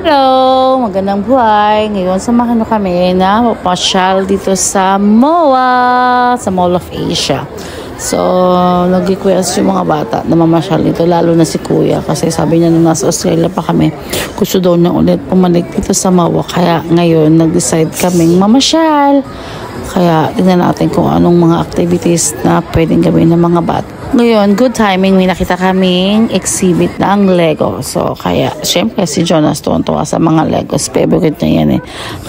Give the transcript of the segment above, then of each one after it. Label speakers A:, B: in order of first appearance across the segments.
A: Hello! Magandang buhay! Ngayon, samahan nyo kami na papasyal dito sa MOA, sa Mall of Asia. So, nag-request yung mga bata na mamasyal dito, lalo na si Kuya. Kasi sabi niya nung nasa Australia pa kami, gusto daw niya ulit pumalik dito sa MOA. Kaya ngayon, nag-decide kaming mamasyal. Kaya tingnan natin kung anong mga activities na pwedeng gawin ng mga bata. Ngayon, good timing, may nakita kaming exhibit ng Lego. So, kaya, syempre, si Jonas tuwan-tuwa sa mga Legos. Favorite niya yan eh.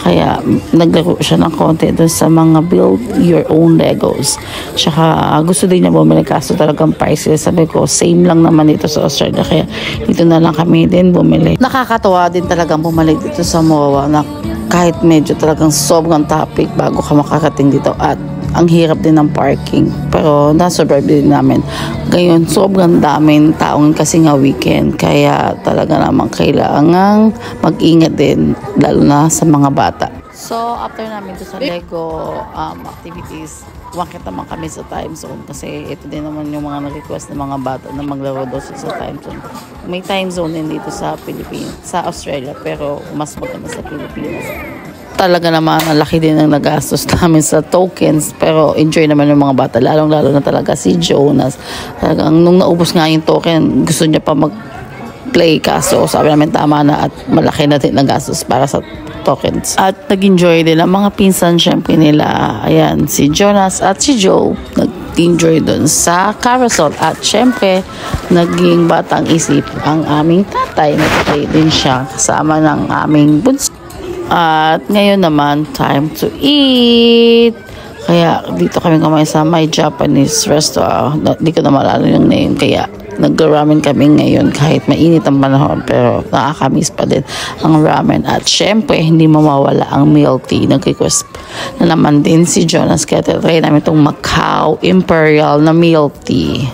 A: Kaya, naglaro siya ng konti doon sa mga build your own Legos. Tsaka, gusto din niya bumili kaso talagang priceless. Sabi ko, same lang naman dito sa Australia. Kaya, dito na lang kami din bumili. Nakakatuwa din talagang bumalik dito sa MOA na kahit medyo talagang sobrang topic bago ka makakating dito at ang hirap din ng parking pero nasurvive din namin. Ngayon sobrang daming taong kasi nga weekend kaya talaga namang kailangang mag-ingat din lalo na sa mga bata. So after namin to sa Lego activities, umakit naman kami sa time zone kasi ito din naman yung mga na-request ng mga bata na maglaro daw sa time zone. May time zone din dito sa Pilipinas, sa Australia pero mas maganda sa Pilipinas. Talaga naman, ang laki din ng nagastos namin sa tokens. Pero enjoy naman yung mga bata. Lalong-lalo na talaga si Jonas. Talagang nung naubos nga yung token, gusto niya pa mag-play. Kaso sabi namin tama na at malaki na din nagastos para sa tokens. At nag-enjoy din ang mga pinsan syempre nila. Ayan, si Jonas at si Joe. Nag-enjoy dun sa carousel. At syempre, naging batang isip ang aming tatay. Nag-play din siya kasama ng aming bunso. At ngayon naman, time to eat. Kaya dito kami kumain sa my Japanese restaurant. Hindi ko na maalala yung name. Kaya nag-ramen kami ngayon kahit mainit ang panahon. Pero nakakamiss pa din ang ramen. At syempre, hindi mawawala ang milk tea. Nag-request na naman din si Jonas. Kaya try namin itong Macau Imperial na milk tea.